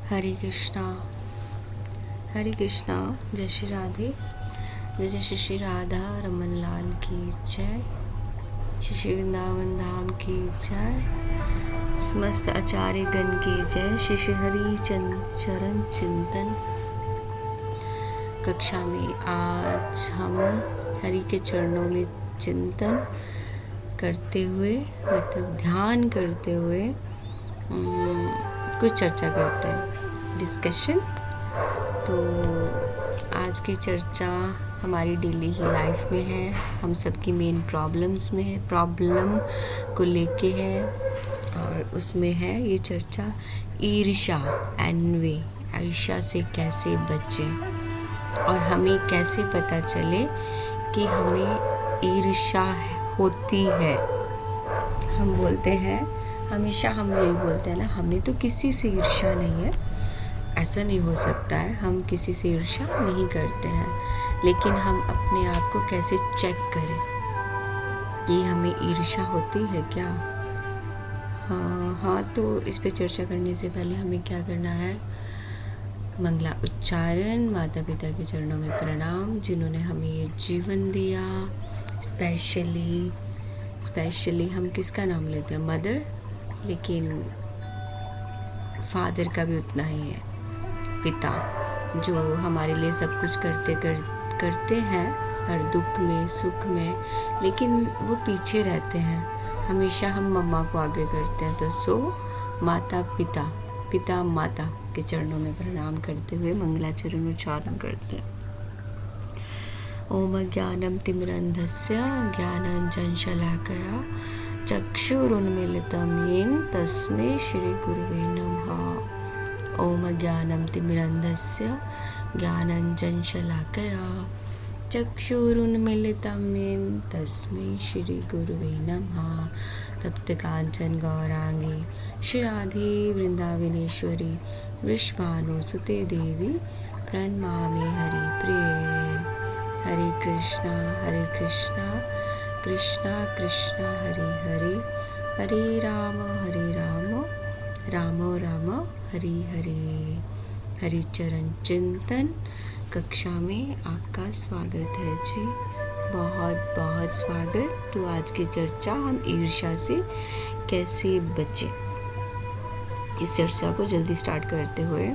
हरे कृष्णा। हरे कृष्णा। जय श्री राधे। जय श्री श्री राधा रमन लाल की जय। श्री श्री वृंदावन धाम की जय। समस्त आचार्य गण की जय। श्री श्री हरि चरण चिंतन कक्षा में आज हम हरि के चरणों में चिंतन करते हुए मतलब ध्यान करते हुए कुछ चर्चा करते हैं, डिस्कशन। तो आज की चर्चा हमारी डेली की लाइफ में है, हम सबकी मेन प्रॉब्लम्स में है, प्रॉब्लम को लेके है और उसमें है ये चर्चा ईर्ष्या, एनवी, ईर्ष्या से कैसे बचें और हमें कैसे पता चले कि हमें ईर्ष्या होती है। हम बोलते हैं हमेशा, हम यही बोलते हैं ना, हमें तो किसी से ईर्ष्या नहीं है, ऐसा नहीं हो सकता है, हम किसी से ईर्ष्या नहीं करते हैं। लेकिन हम अपने आप को कैसे चेक करें कि हमें ईर्ष्या होती है क्या? हाँ, तो इस पे चर्चा करने से पहले हमें क्या करना है? मंगला उच्चारण। माता पिता के चरणों में प्रणाम जिन्होंने हमें ये जीवन दिया। स्पेशली हम किसका नाम लेते हैं? मदर, लेकिन फादर का भी उतना ही है, पिता, जो हमारे लिए सब कुछ करते हैं, हर दुख में सुख में, लेकिन वो पीछे रहते हैं। हमेशा हम मम्मा को आगे करते हैं। तो सो माता पिता माता के चरणों में प्रणाम करते हुए मंगलाचरण उच्चारण करते हैं। ओम ज्ञानम तिमिरन्धस्य ज्ञानाञ्जनशलाकया चक्षुरुन्मीलितं येन तस्मै श्री गुरुवे नमः। ओम ज्ञानम तिमिरन्धस्य ज्ञानाञ्जनशलाकया चक्षुरुन्मीलितं येन तस्मै श्री गुरुवे नमः। तप्तकाञ्चन गौरांगी श्री राधे वृंदावनेश्वरी वृषभानुसुते देवी प्रणमामि हरिप्रिये। हरे कृष्णा कृष्णा कृष्णा हरे हरे, हरे राम राम राम हरे हरे। हरि चरण चिंतन कक्षा में आपका स्वागत है जी, बहुत बहुत स्वागत। तो आज की चर्चा, हम ईर्ष्या से कैसे बचें, इस चर्चा को जल्दी स्टार्ट करते हुए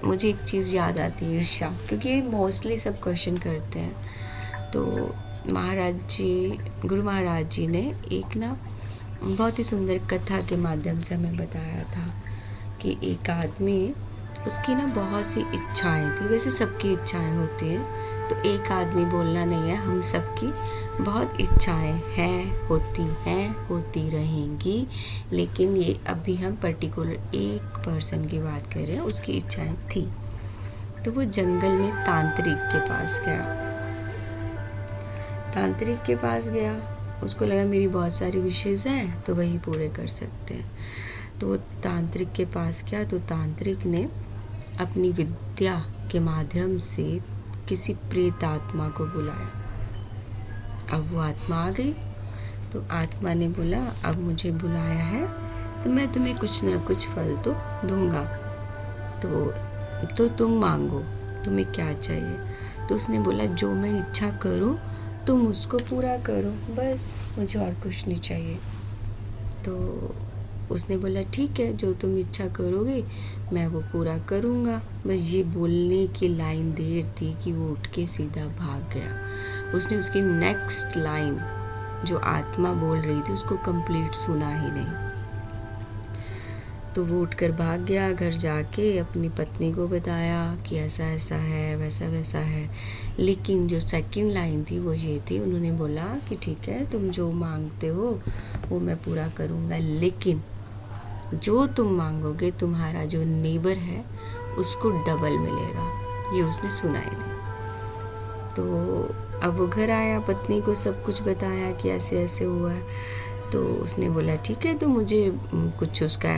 मुझे एक चीज़ याद आती है, ईर्ष्या, क्योंकि मोस्टली सब क्वेश्चन करते हैं। तो गुरु महाराज जी ने एक ना बहुत ही सुंदर कथा के माध्यम से हमें बताया था कि एक आदमी, उसकी ना बहुत सी इच्छाएं थी। वैसे सबकी इच्छाएं होती हैं, तो एक आदमी बोलना नहीं है, हम सबकी बहुत इच्छाएं हैं, होती रहेंगी। लेकिन ये अभी हम पर्टिकुलर एक पर्सन की बात कर रहे हैं, उसकी इच्छाएं थी। तो वो जंगल में तांत्रिक के पास गया। उसको लगा मेरी बहुत सारी विशेष हैं, तो वही पूरे कर सकते हैं। तो वो तांत्रिक के पास गया, तो तांत्रिक ने अपनी विद्या के माध्यम से किसी प्रेत आत्मा को बुलाया। अब वो आत्मा आ गई, तो आत्मा ने बोला, अब मुझे बुलाया है तो मैं तुम्हें कुछ ना कुछ फल तो दूंगा, तो तुम मांगो, तुम्हें क्या चाहिए? तो उसने बोला, जो मैं इच्छा करूं तुम उसको पूरा करो, बस, मुझे और कुछ नहीं चाहिए। तो उसने बोला, ठीक है, जो तुम इच्छा करोगे मैं वो पूरा करूँगा। बस ये बोलने की लाइन देर थी कि वो उठ के सीधा भाग गया। उसने उसकी नेक्स्ट लाइन जो आत्मा बोल रही थी उसको कंप्लीट सुना ही नहीं। तो वो उठकर भाग गया। घर जाके अपनी पत्नी को बताया कि ऐसा ऐसा है, वैसा वैसा है। लेकिन जो सेकंड लाइन थी वो ये थी, उन्होंने बोला कि ठीक है, तुम जो मांगते हो वो मैं पूरा करूँगा, लेकिन जो तुम मांगोगे तुम्हारा जो नेबर है उसको डबल मिलेगा। ये उसने सुना ही नहीं। तो अब वो घर आया, पत्नी को सब कुछ बताया कि ऐसे ऐसे हुआ है। तो उसने बोला, ठीक है, तो मुझे कुछ उसका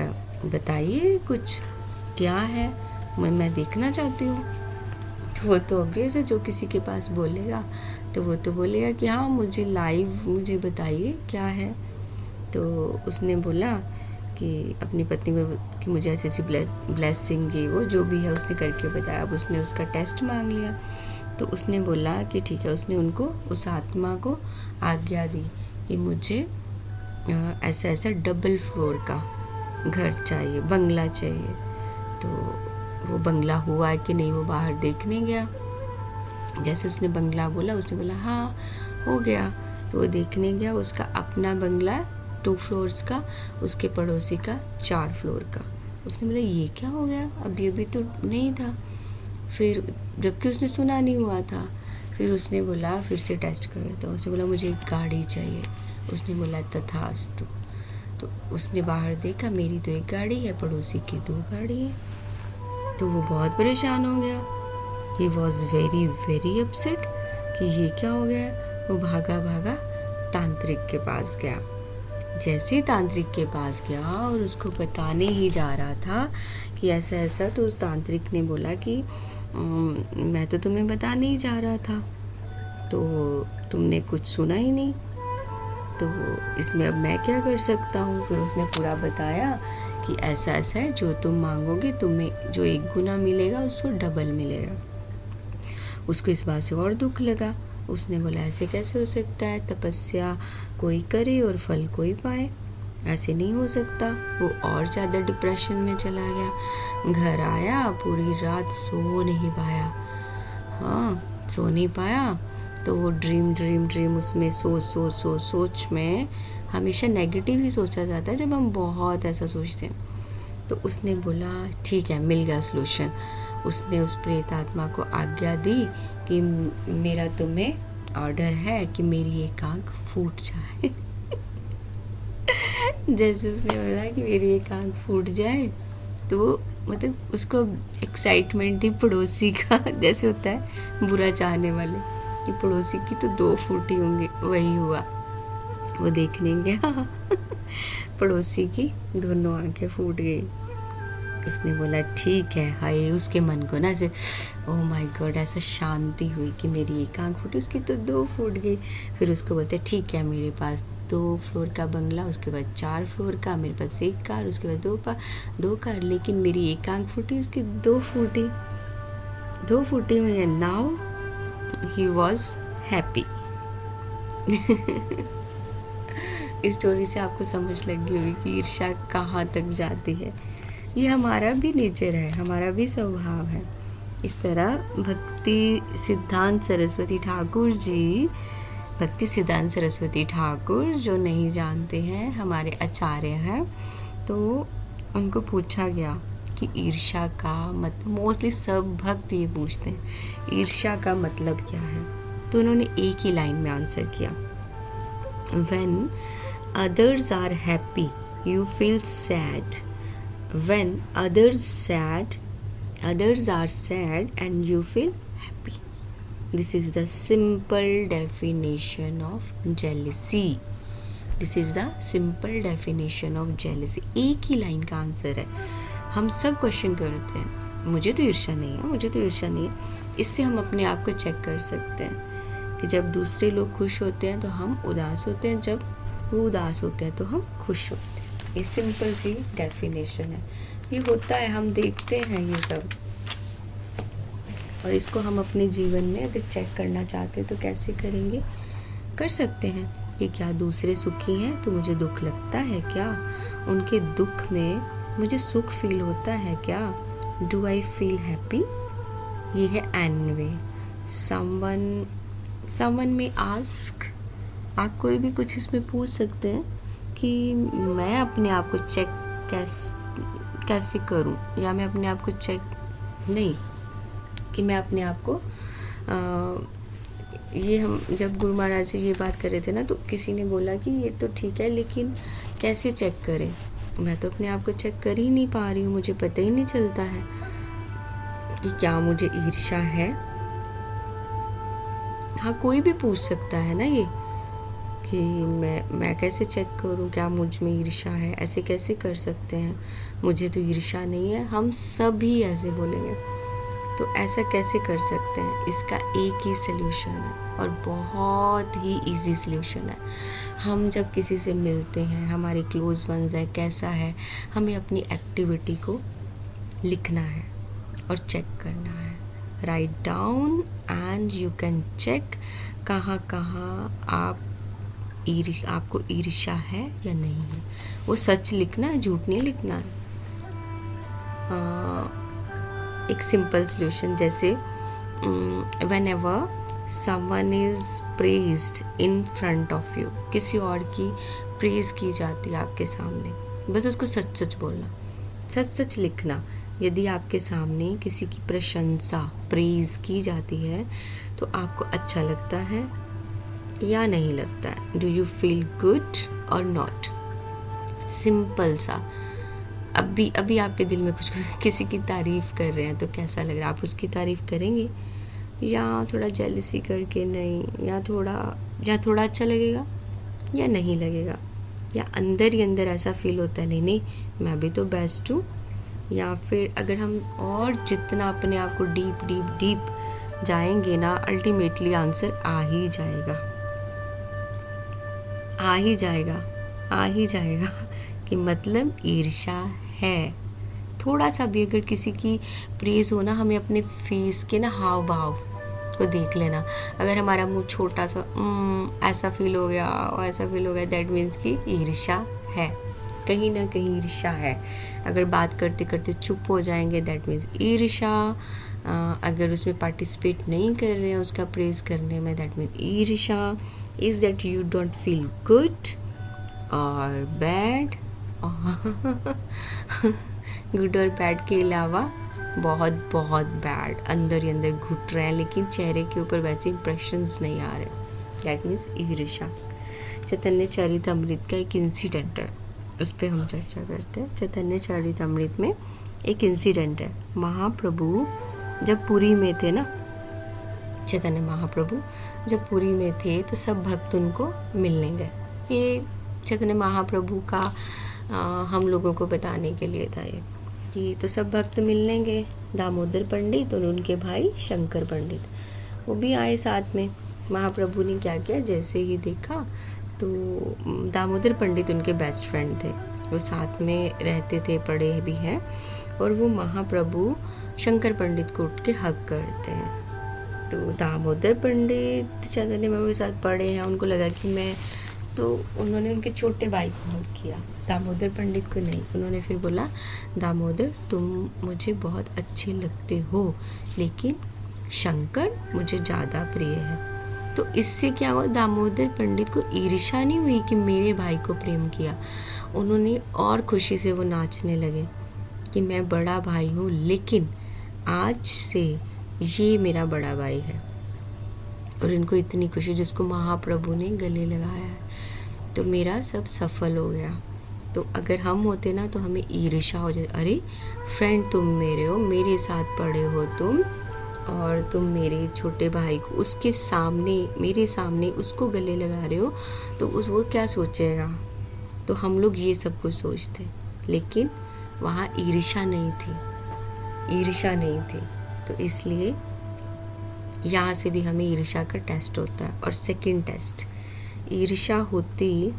बताइए, कुछ क्या है, मैं देखना चाहती हूँ। तो वो तो ऑब्वियस है, जो किसी के पास बोलेगा तो वो तो बोलेगा कि हाँ, मुझे बताइए क्या है। तो उसने बोला कि अपनी पत्नी को कि मुझे ऐसी ऐसी ब्लेसिंग ये वो जो भी है उसने करके बताया। अब उसने उसका टेस्ट मांग लिया, तो उसने बोला कि ठीक है। उसने उनको, उस आत्मा को आज्ञा दी कि मुझे ऐसा ऐसा डबल फ्लोर का घर चाहिए, बंगला चाहिए। तो वो बंगला हुआ कि नहीं वो बाहर देखने गया। जैसे उसने बंगला बोला, उसने बोला हाँ हो गया। तो वो देखने गया, उसका अपना बंगला 2 फ्लोर्स का, उसके पड़ोसी का 4 फ्लोर का। उसने बोला ये क्या हो गया, अभी अभी तो नहीं था। फिर जबकि उसने सुना नहीं हुआ था, फिर उसने बोला फिर से टेस्ट कर। तो उसने बोला मुझे एक गाड़ी चाहिए। उसने बोला तथास्तु। तो उसने बाहर देखा, मेरी तो एक गाड़ी है, पड़ोसी की 2 गाड़ी है। तो वो बहुत परेशान हो गया। He was very very upset कि ये क्या हो गया। वो भागा भागा तांत्रिक के पास गया। जैसे ही तांत्रिक के पास गया और उसको बताने ही जा रहा था कि ऐसा ऐसा, तो उस तांत्रिक ने बोला कि मैं तो तुम्हें बताने ही जा रहा था, तो तुमने कुछ सुना ही नहीं, तो इसमें अब मैं क्या कर सकता हूँ। फिर उसने पूरा बताया कि ऐसा ऐसा है, जो तुम मांगोगे तुम्हें जो 1 गुना मिलेगा उसको डबल मिलेगा। उसको इस बात से और दुख लगा। उसने बोला ऐसे कैसे हो सकता है, तपस्या कोई करे और फल कोई पाए, ऐसे नहीं हो सकता। वो और ज़्यादा डिप्रेशन में चला गया। घर आया, पूरी रात सो नहीं पाया। हाँ, सो नहीं पाया। तो वो ड्रीम उसमें सोच में हमेशा नेगेटिव ही सोचा जाता है जब हम बहुत ऐसा सोचते हैं। तो उसने बोला ठीक है, मिल गया सोल्यूशन। उसने उस प्रेत आत्मा को आज्ञा दी कि मेरा तुम्हें ऑर्डर है कि मेरी एक आँख फूट जाए। जैसे उसने बोला कि मेरी एक आँख फूट जाए, तो वो मतलब उसको एक्साइटमेंट थी पड़ोसी का। जैसे होता है बुरा चाहने वाले कि पड़ोसी की तो 2 फूटी होंगी, वही हुआ। वो देखने गया, पड़ोसी की दोनों आंखें फूट गई। उसने बोला ठीक है। हाय, उसके मन को ना ऐसे ओह माय गॉड ऐसा शांति हुई कि मेरी एक आँख फूटी, उसकी तो 2 फूट गई। फिर उसको बोलते ठीक है, मेरे पास 2 फ्लोर का बंगला, उसके बाद 4 फ्लोर का, मेरे पास 1 कार, उसके बाद 2 कार, लेकिन मेरी एक आँख फूटी, उसकी 2 फूटी हुई है। Now he was happy. इस स्टोरी से आपको समझ लग गई होगी कि ईर्ष्या कहाँ तक जाती है। ये हमारा भी नेचर है, हमारा भी स्वभाव है। इस तरह भक्ति सिद्धांत सरस्वती ठाकुर जो नहीं जानते हैं, हमारे आचार्य हैं, तो उनको पूछा गया कि ईर्ष्या का मतलब, मोस्टली सब भक्त ये पूछते हैं ईर्ष्या का मतलब क्या है। तो उन्होंने एक ही लाइन में आंसर किया, When others are happy, you feel sad. When others are sad and you feel happy. This is the simple definition of jealousy. एक ही लाइन का आंसर है। हम सब क्वेश्चन करते हैं, मुझे तो ईर्ष्या नहीं है। इससे हम अपने आप को चेक कर सकते हैं कि जब दूसरे लोग खुश होते हैं तो हम उदास होते हैं, जब वो उदास होते हैं तो हम खुश होते हैं। ये सिंपल सी डेफिनेशन है। ये होता है, हम देखते हैं ये सब, और इसको हम अपने जीवन में अगर चेक करना चाहते हैं तो कैसे करेंगे, कर सकते हैं कि क्या दूसरे सुखी हैं तो मुझे दुख लगता है क्या, उनके दुख में मुझे सुख फील होता है क्या, डू आई फील हैप्पी। ये है एनवे। समवन में आस्क, आप कोई भी कुछ इसमें पूछ सकते हैं कि मैं अपने आप को चेक कैसे करूं, या मैं अपने आप को चेक नहीं कि मैं अपने आप को ये हम जब गुरु महाराज से ये बात कर रहे थे ना, तो किसी ने बोला कि ये तो ठीक है लेकिन कैसे चेक करें, मैं तो अपने आप को चेक कर ही नहीं पा रही हूँ, मुझे पता ही नहीं चलता है कि क्या मुझे ईर्ष्या है। हाँ, कोई भी पूछ सकता है ना ये कि मैं कैसे चेक करूं क्या मुझ में ईर्ष्या है, ऐसे कैसे कर सकते हैं, मुझे तो ईर्ष्या नहीं है। हम सभी ऐसे बोलेंगे, तो ऐसा कैसे कर सकते हैं? इसका एक ही सल्यूशन है और बहुत ही इजी सल्यूशन है। हम जब किसी से मिलते हैं, हमारे क्लोज वंस है, कैसा है, हमें अपनी एक्टिविटी को लिखना है और चेक करना है। Write down and you can check कहाँ कहाँ आपको ईर्ष्या है या नहीं है। वो सच लिखना है, झूठ नहीं लिखना है। एक सिंपल सॉल्यूशन जैसे whenever someone is praised in front of you, किसी और की प्रेज की जाती है आपके सामने, बस उसको सच सच बोलना, सच सच लिखना। यदि आपके सामने किसी की प्रशंसा प्रेज की जाती है तो आपको अच्छा लगता है या नहीं लगता है? डू यू फील गुड और नॉट? सिंपल सा। अभी आपके दिल में कुछ किसी की तारीफ़ कर रहे हैं तो कैसा लग रहा है? आप उसकी तारीफ़ करेंगे या थोड़ा जेलसी करके नहीं, या थोड़ा अच्छा लगेगा या नहीं लगेगा? या अंदर ही अंदर ऐसा फील होता है नहीं नहीं मैं भी तो बेस्ट हूँ? या फिर अगर हम और जितना अपने आप को डीप डीप डीप जाएंगे ना, अल्टीमेटली आंसर आ ही जाएगा कि मतलब ईर्ष्या है। थोड़ा सा भी अगर किसी की प्रेज हो ना, हमें अपने फेस के ना हाव भाव को देख लेना। अगर हमारा मुंह छोटा सा ऐसा फील हो गया और ऐसा फील हो गया, दैट मीन्स कि ईर्ष्या है, कहीं ना कहीं ईर्ष्या है। अगर बात करते करते चुप हो जाएंगे, दैट मीन्स ईर्ष्या। अगर उसमें पार्टिसिपेट नहीं कर रहे हैं उसका प्रेज करने में, दैट मीन्स ईर्ष्या। Is that you don't feel good और बैड गुड और बैड के अलावा बहुत बहुत बैड, अंदर ही अंदर घुट रहे हैं लेकिन चेहरे के ऊपर वैसे इंप्रेशंस नहीं आ रहे, दैट मीन्स ईर्ष्या। चैतन्य चरितमृत का एक इंसिडेंट है, उस पर हम चर्चा करते हैं। चैतन्य चरितमृत में एक इंसिडेंट है। महाप्रभु जब पुरी में थे ना, चैतन्य महाप्रभु जब पुरी में थे तो सब भक्त उनको मिलने गए। ये चैतन्य महाप्रभु का हम लोगों को बताने के लिए था ये कि तो सब भक्त मिलने गए। दामोदर पंडित और उनके भाई शंकर पंडित वो भी आए साथ में। महाप्रभु ने क्या किया, जैसे ही देखा तो दामोदर पंडित उनके बेस्ट फ्रेंड थे, वो साथ में रहते थे, पढ़े भी हैं, और वो महाप्रभु शंकर पंडित को उठ के हक करते हैं। तो दामोदर पंडित चैतन्य महाप्रभु के साथ पढ़े हैं, उनको लगा कि मैं, तो उन्होंने उनके छोटे भाई को हक किया, दामोदर पंडित को नहीं। उन्होंने फिर बोला, दामोदर तुम मुझे बहुत अच्छे लगते हो लेकिन शंकर मुझे ज़्यादा प्रिय है। तो इससे क्या हुआ, दामोदर पंडित को ईर्ष्या नहीं हुई कि मेरे भाई को प्रेम किया। उन्होंने और खुशी से वो नाचने लगे कि मैं बड़ा भाई हूँ लेकिन आज से ये मेरा बड़ा भाई है। और इनको इतनी खुशी जिसको महाप्रभु ने गले लगाया है, तो मेरा सब सफल हो गया। तो अगर हम होते ना तो हमें ईर्ष्या हो जाए, अरे फ्रेंड तुम मेरे हो, मेरे साथ पढ़े हो तुम, और तुम मेरे छोटे भाई को उसके सामने, मेरे सामने उसको गले लगा रहे हो, तो वो क्या सोचेगा। तो हम लोग ये सब कुछ सोचते, लेकिन वहाँ ईर्ष्या नहीं थी। तो इसलिए यहाँ से भी हमें ईर्ष्या का टेस्ट होता है। और सेकंड टेस्ट, ईर्ष्या होती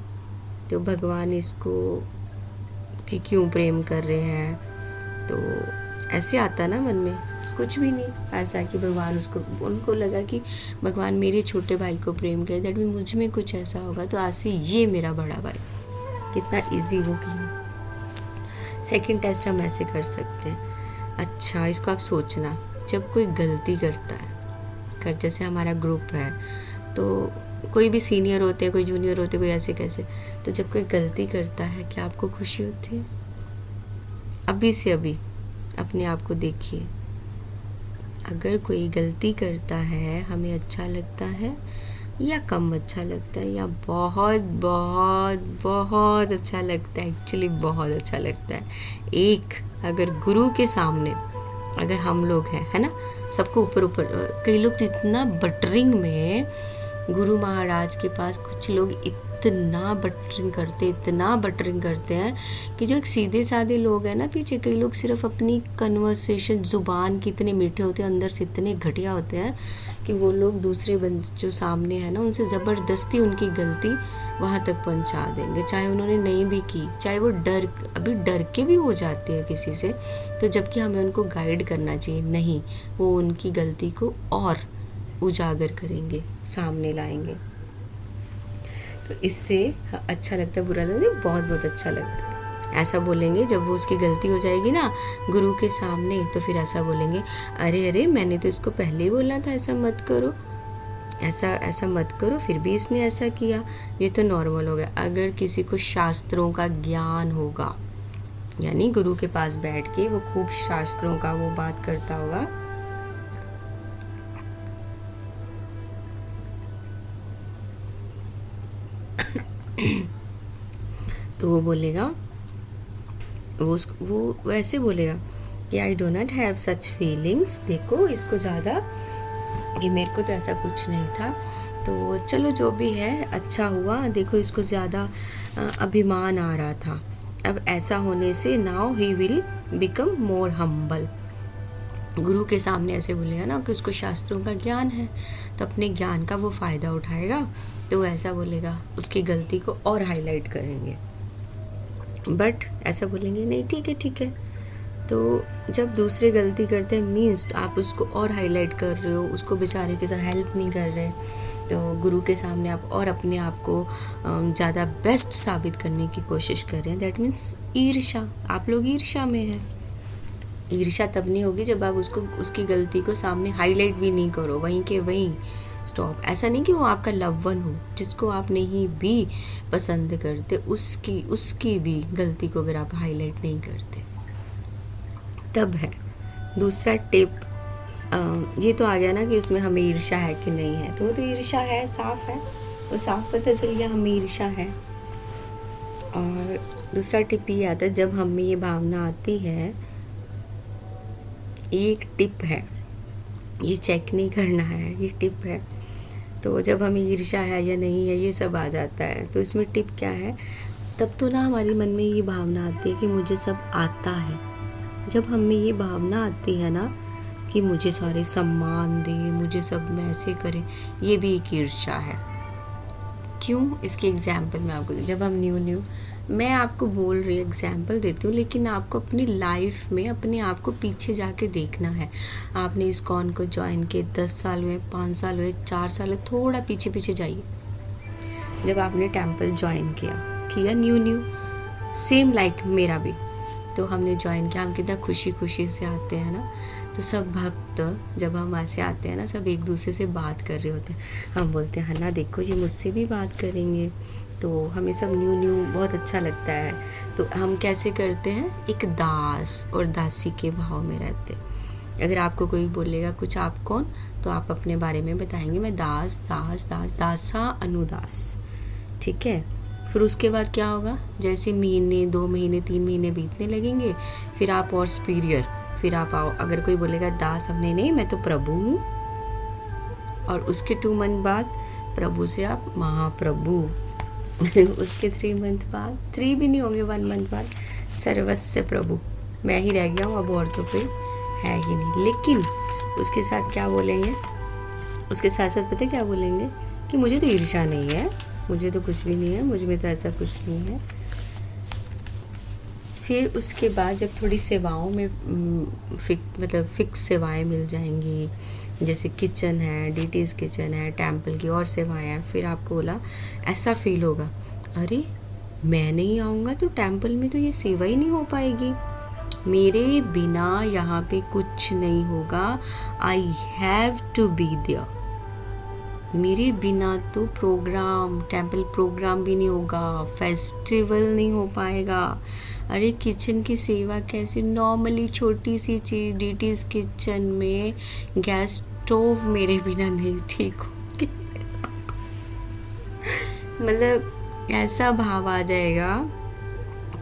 तो भगवान इसको कि क्यों प्रेम कर रहे हैं, तो ऐसे आता ना मन में, कुछ भी नहीं ऐसा कि भगवान उनको लगा कि भगवान मेरे छोटे भाई को प्रेम करे, दैट मीन मुझ में कुछ ऐसा होगा तो आज से ये मेरा बड़ा भाई। कितना इजी वो किया। सेकंड टेस्ट हम ऐसे कर सकते हैं। अच्छा, इसको आप सोचना, जब कोई गलती करता है, जैसे हमारा ग्रुप है तो कोई भी सीनियर होते हैं, कोई जूनियर होते हैं, कोई ऐसे कैसे, तो जब कोई गलती करता है क्या आपको खुशी होती है? अभी से अभी अपने आप को देखिए, अगर कोई गलती करता है हमें अच्छा लगता है या कम अच्छा लगता है, या बहुत बहुत बहुत अच्छा लगता है? एक्चुअली बहुत अच्छा लगता है। एक अगर गुरु के सामने अगर हम लोग हैं, है ना, सबको ऊपर, कई लोग तो इतना बटरिंग में गुरु महाराज के पास, कुछ लोग इतना बटरिंग करते हैं कि जो एक सीधे साधे लोग हैं ना, पीछे कई लोग सिर्फ अपनी कन्वर्सेशन, ज़ुबान की इतने मीठे होते हैं, अंदर से इतने घटिया होते हैं कि वो लोग दूसरे जो सामने है ना, उनसे ज़बरदस्ती उनकी गलती वहाँ तक पहुँचा देंगे, चाहे उन्होंने नहीं भी की, चाहे वो डर के भी हो जाते हैं किसी से, तो जबकि हमें उनको गाइड करना चाहिए, नहीं, वो उनकी गलती को और उजागर करेंगे, सामने लाएंगे। तो इससे अच्छा लगता है, बुरा लगता है, बहुत बहुत अच्छा लगता है। ऐसा बोलेंगे जब वो उसकी गलती हो जाएगी ना गुरु के सामने, तो फिर ऐसा बोलेंगे, अरे मैंने तो इसको पहले ही बोला था ऐसा मत करो, ऐसा मत करो, फिर भी इसने ऐसा किया, ये तो नॉर्मल हो गया। अगर किसी को शास्त्रों का ज्ञान होगा, यानी गुरु के पास बैठ के वो खूब शास्त्रों का वो बात करता होगा, तो वो बोलेगा, वो ऐसे बोलेगा कि I do not have such feelings, देखो इसको ज़्यादा कि मेरे को तो ऐसा कुछ नहीं था, तो चलो जो भी है अच्छा हुआ, देखो इसको ज़्यादा अभिमान आ रहा था, अब ऐसा होने से now he will become more humble. गुरु के सामने ऐसे बोलेगा ना कि उसको शास्त्रों का ज्ञान है, तो अपने ज्ञान का वो फ़ायदा उठाएगा, तो वो ऐसा बोलेगा, उसकी गलती को और हाईलाइट करेंगे। बट ऐसा बोलेंगे नहीं, ठीक है। तो जब दूसरे गलती करते हैं, मीन्स आप उसको और हाईलाइट कर रहे हो, उसको बेचारे के साथ हेल्प नहीं कर रहे, तो गुरु के सामने आप और अपने आप को ज़्यादा बेस्ट साबित करने की कोशिश कर रहे हैं। दैट मीन्स ईर्ष्या, आप लोग ईर्ष्या में हैं। ईर्ष्या तब नहीं होगी जब आप उसकी गलती को सामने हाईलाइट भी नहीं करो, वहीं के वहीं स्टॉप। ऐसा नहीं कि वो आपका लव वन हो, जिसको आप नहीं भी पसंद करते, उसकी भी गलती को अगर आप हाईलाइट नहीं करते, तब है। दूसरा टिप, ये तो आ गया ना कि उसमें हमें ईर्ष्या है कि नहीं है, तो वो तो ईर्ष्या है, साफ है, वो साफ पता चल गया हमें ईर्ष्या है। और दूसरा टिप ये आता है, जब हमें ये भावना आती है, ये एक टिप है, ये चेक नहीं करना है, ये टिप है। तो जब हमें ईर्ष्या है या नहीं है ये सब आ जाता है, तो इसमें टिप क्या है, तब तो ना हमारे मन में ये भावना आती है कि मुझे सब आता है। जब हमें ये भावना आती है ना कि मुझे सारे सम्मान दे, मुझे सब में ऐसे करे, ये भी एक ईर्ष्या है। क्यों? इसकी एग्जाम्पल मैं आपको, जब हम न्यू मैं आपको बोल रही एग्जाम्पल देती हूँ, लेकिन आपको अपनी लाइफ में अपने आप को पीछे जाके देखना है। आपने इस कॉन को ज्वाइन किए 10 साल हुए, 5 साल हुए, 4 साल हुए, थोड़ा पीछे जाइए। जब आपने टेम्पल ज्वाइन किया न्यू सेम लाइक मेरा भी, तो हमने ज्वाइन किया, हम कितना खुशी से आते हैं ना, तो सब भक्त जब हम ऐसे आते हैं ना, सब एक दूसरे से बात कर रहे होते हैं, हम बोलते हैं ना देखो ये मुझसे भी बात करेंगे, तो हमें सब न्यू बहुत अच्छा लगता है। तो हम कैसे करते हैं, एक दास और दासी के भाव में रहते। अगर आपको कोई बोलेगा कुछ आप कौन, तो आप अपने बारे में बताएंगे मैं दासा अनुदास, ठीक है। फिर उसके बाद क्या होगा, जैसे महीने 2 महीने 3 महीने बीतने लगेंगे, फिर आप और सुपीरियर, फिर आप आओ। अगर कोई बोलेगा दास, हमने नहीं, मैं तो प्रभु हूँ, और उसके 2 मंथ बाद प्रभु से आप महाप्रभु उसके 3 मंथ बाद, 3 भी नहीं होंगे, 1 मंथ बाद सर्वस्व प्रभु, मैं ही रह गया हूँ, अब और तो कोई है ही नहीं। लेकिन उसके साथ क्या बोलेंगे, उसके साथ साथ पता है क्या बोलेंगे, कि मुझे तो ईर्ष्या नहीं है, मुझे तो कुछ भी नहीं है, मुझ में तो ऐसा कुछ नहीं है। फिर उसके बाद जब थोड़ी सेवाओं में फिक्स सेवाएं मिल जाएंगी, जैसे किचन है, डीटीज़ किचन है, टेम्पल की और सेवाएं हैं, फिर आपको बोला ऐसा फील होगा, अरे मैं नहीं आऊँगा तो टेम्पल में तो ये सेवा ही नहीं हो पाएगी, मेरे बिना यहाँ पे कुछ नहीं होगा, I have to be there, मेरे बिना तो टेम्पल प्रोग्राम भी नहीं होगा, फेस्टिवल नहीं हो पाएगा। अरे किचन की सेवा कैसे, नॉर्मली छोटी सी चीज़, डीटीज़ किचन में गैस स्टोव मेरे बिना नहीं ठीक होगी मतलब ऐसा भाव आ जाएगा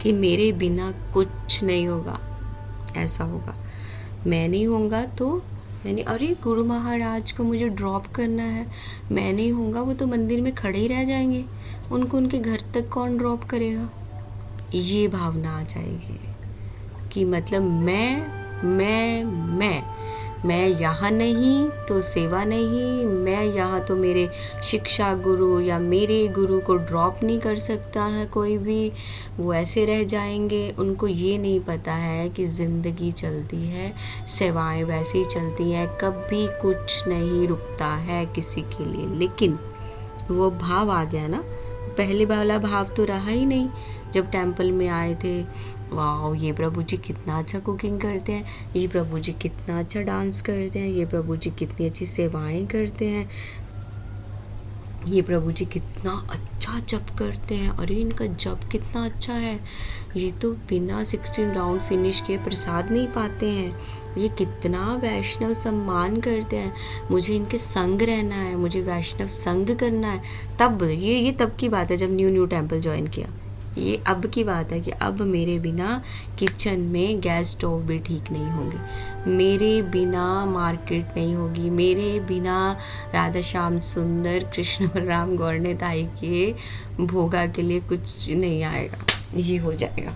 कि मेरे बिना कुछ नहीं होगा, ऐसा होगा। मैं नहीं होऊंगा तो मैंने, अरे गुरु महाराज को मुझे ड्रॉप करना है, मैं नहीं होऊंगा, वो तो मंदिर में खड़े ही रह जाएंगे, उनको उनके घर तक कौन ड्रॉप करेगा? ये भावना आ जाएगी कि मतलब मैं यहाँ नहीं तो सेवा नहीं, मैं यहाँ तो मेरे शिक्षा गुरु या मेरे गुरु को ड्रॉप नहीं कर सकता है कोई भी, वो ऐसे रह जाएंगे। उनको ये नहीं पता है कि ज़िंदगी चलती है, सेवाएं वैसे ही चलती हैं, कभी कुछ नहीं रुकता है किसी के लिए। लेकिन वो भाव आ गया ना, पहले वाला भाव तो रहा ही नहीं। जब टेंपल में आए थे, वाह ये प्रभु जी कितना अच्छा कुकिंग करते हैं, ये प्रभु जी कितना अच्छा डांस करते हैं, ये प्रभु जी कितनी अच्छी सेवाएं करते हैं, ये प्रभु जी कितना अच्छा जप करते हैं, अरे इनका जप कितना अच्छा है, ये तो बिना 16 राउंड फिनिश किए प्रसाद नहीं पाते हैं, ये कितना वैष्णव सम्मान करते हैं, मुझे इनके संग रहना है, मुझे वैष्णव संग करना है। तब ये तब की बात है जब न्यू टेंपल ज्वाइन किया। ये अब की बात है कि अब मेरे बिना किचन में गैस स्टोव भी ठीक नहीं होंगे, मेरे बिना मार्केट नहीं होगी, मेरे बिना राधा श्याम सुंदर कृष्ण बलराम गौर निताई के भोगा के लिए कुछ नहीं आएगा। ये हो जाएगा,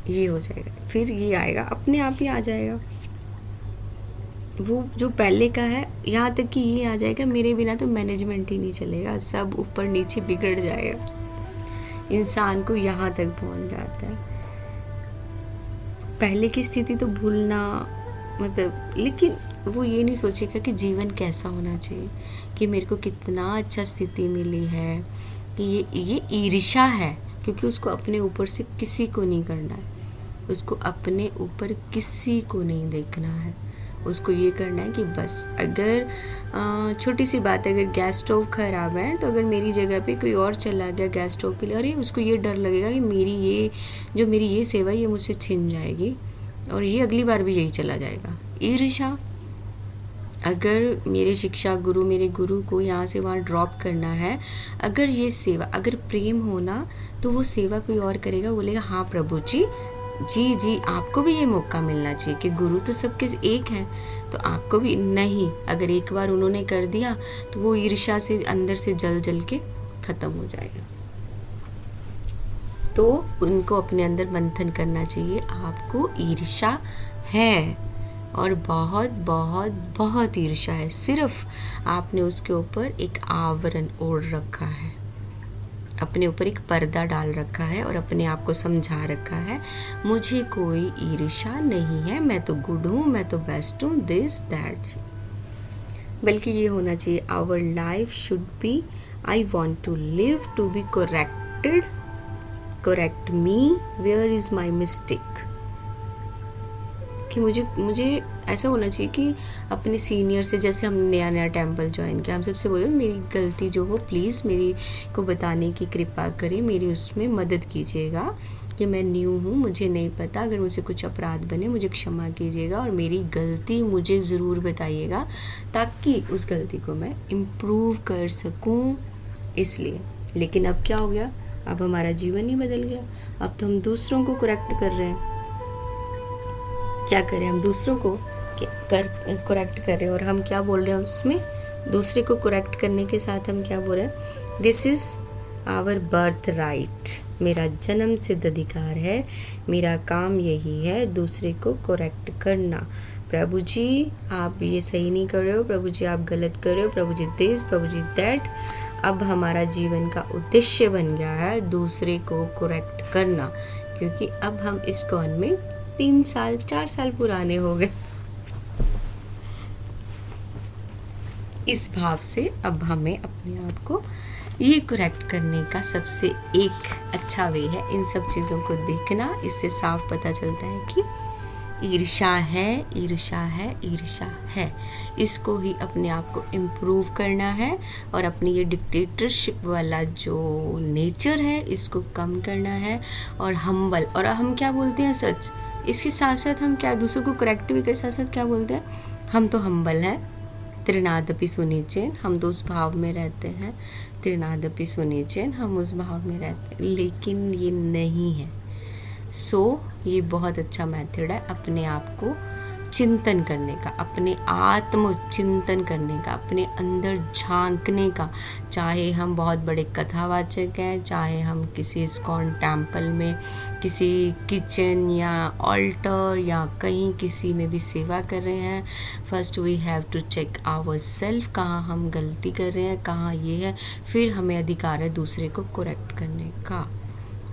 ये हो जाएगा, फिर ये आएगा, अपने आप ही आ जाएगा। वो जो पहले का है, यहाँ तक कि ये आ जाएगा, मेरे बिना तो मैनेजमेंट ही नहीं चलेगा, सब ऊपर नीचे बिगड़ जाएगा। इंसान को यहाँ तक पहुँच जाता है। पहले की स्थिति तो भूलना मतलब, लेकिन वो ये नहीं सोचेगा कि जीवन कैसा होना चाहिए, कि मेरे को कितना अच्छा स्थिति मिली है, कि ये ईर्ष्या है, क्योंकि उसको अपने ऊपर से किसी को नहीं करना है, उसको अपने ऊपर किसी को नहीं देखना है, उसको ये करना है कि बस अगर छोटी सी बात है, अगर गैस स्टोव ख़राब है तो अगर मेरी जगह पे कोई और चला गया गैस स्टोव के लिए, अरे उसको ये डर लगेगा कि मेरी ये सेवा ये मुझसे छिन जाएगी और ये अगली बार भी यही चला जाएगा। ईर्ष्या। अगर मेरे शिक्षा गुरु, मेरे गुरु को यहाँ से वहाँ ड्रॉप करना है, अगर ये सेवा, अगर प्रेम होना तो वो सेवा कोई और करेगा, बोलेगा हाँ प्रभु जी, जी आपको भी ये मौका मिलना चाहिए कि गुरु तो सबके एक हैं, तो आपको भी नहीं। अगर एक बार उन्होंने कर दिया तो वो ईर्ष्या से अंदर से जल के ख़त्म हो जाएगा। तो उनको अपने अंदर मंथन करना चाहिए, आपको ईर्ष्या है और बहुत बहुत बहुत ईर्ष्या है, सिर्फ आपने उसके ऊपर एक आवरण ओढ़ रखा है, अपने ऊपर एक पर्दा डाल रखा है और अपने आप को समझा रखा है, मुझे कोई ईर्ष्या नहीं है, मैं तो गुड हूँ, मैं तो बेस्ट हूँ, दिस दैट। बल्कि ये होना चाहिए, our life should be, I want to live to be corrected, correct me, where is my mistake. कि मुझे ऐसा होना चाहिए कि अपने सीनियर से, जैसे हम नया टेंपल ज्वाइन किया, हम सबसे बोले मेरी गलती जो हो प्लीज़ मेरी को बताने की कृपा करें, मेरी उसमें मदद कीजिएगा कि मैं न्यू हूँ, मुझे नहीं पता, अगर मुझसे कुछ अपराध बने मुझे क्षमा कीजिएगा और मेरी गलती मुझे ज़रूर बताइएगा ताकि उस गलती को मैं इम्प्रूव कर सकूँ। इसलिए लेकिन अब क्या हो गया, अब हमारा जीवन ही बदल गया, अब तो हम दूसरों को करेक्ट कर रहे हैं। क्या करें, हम दूसरों को करेक्ट कर रहे हैं और हम क्या बोल रहे हैं उसमें, दूसरे को करेक्ट करने के साथ हम क्या बोल रहे हैं, this is our birth right, मेरा जन्म सिद्ध अधिकार है, मेरा काम यही है दूसरे को करेक्ट करना। प्रभु जी आप ये सही नहीं कर रहे हो, प्रभु जी आप गलत कर रहे हो, प्रभु जी दिस, प्रभु जी दैट। अब हमारा जीवन का उद्देश्य बन गया है दूसरे को करेक्ट करना, क्योंकि अब हम इस कौन में 3 साल 4 साल पुराने हो गए। इस भाव से अब हमें अपने आप को ये करेक्ट करने का सबसे एक अच्छा वे है इन सब चीज़ों को देखना। इससे साफ पता चलता है कि ईर्ष्या है, ईर्ष्या है, ईर्ष्या है। इसको ही अपने आप को इम्प्रूव करना है और अपनी ये डिक्टेटरशिप वाला जो नेचर है इसको कम करना है और हम्बल। और हम क्या बोलते हैं सच, इसके साथ साथ हम क्या दूसरों को करेक्ट भी के साथ साथ क्या बोलते हैं, हम तो हम्बल हैं, त्रिनादपि सुनिचेन, हम तो उस भाव में रहते हैं, त्रिनादपि सुनिचेन, हम उस भाव में रहते हैं, लेकिन ये नहीं है। सो ये बहुत अच्छा मेथड है अपने आप को चिंतन करने का, अपने आत्म चिंतन करने का, अपने अंदर झांकने का। चाहे हम बहुत बड़े कथावाचक हैं, चाहे हम किसी इस्कॉन टेम्पल में किसी किचन या ऑल्टर या कहीं किसी में भी सेवा कर रहे हैं, first we have to check our self, कहाँ हम गलती कर रहे हैं, कहाँ ये है, फिर हमें अधिकार है दूसरे को करेक्ट करने का।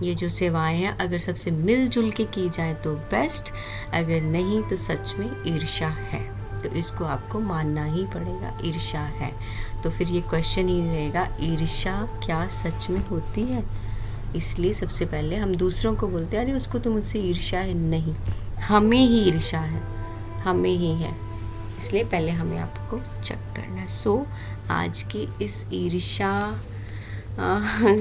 ये जो सेवाएं हैं अगर सबसे मिलजुल के की जाए तो बेस्ट, अगर नहीं तो सच में ईर्ष्या है, तो इसको आपको मानना ही पड़ेगा, ईर्ष्या है। तो फिर ये क्वेश्चन ही रहेगा, ईर्ष्या क्या सच में होती है? इसलिए सबसे पहले हम दूसरों को बोलते हैं अरे उसको तो मुझसे ईर्ष्या है, नहीं, हमें ही ईर्ष्या है, हमें ही है। इसलिए पहले हमें आपको चेक करना है। सो आज की इस ईर्ष्या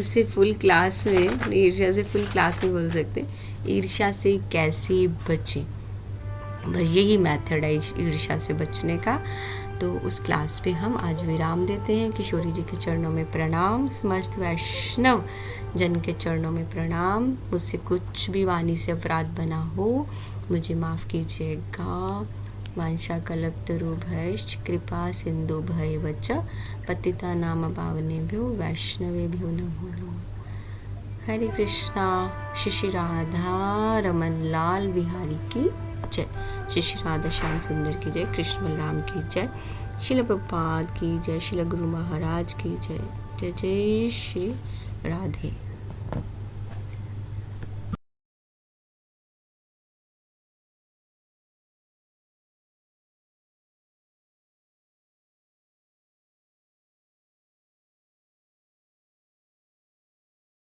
से फुल क्लास में, ईर्ष्या से फुल क्लास में बोल सकते हैं, ईर्ष्या से कैसे बचें, बस यही मेथड है ईर्ष्या से बचने का। तो उस क्लास पे हम आज विराम देते हैं। किशोरी जी के चरणों में प्रणाम, समस्त वैष्णव जन के चरणों में प्रणाम। मुझसे कुछ भी वाणी से अपराध बना हो मुझे माफ़ कीजिएगा। वांछा कल्पतरुभ्यश्च कृपा सिंधु भयवच पतिता नाम पावनेभ्यो वैष्णवेभ्यो नमो नमः। हरे कृष्णा। श्री श्री राधा रमन लाल बिहारी की जय, श्री श्री राधा श्याम सुंदर की जय, कृष्ण बलराम की जय, शिल प्रभुपाद की जय, शिल गुरु महाराज की जय। जय जय श्री राधे।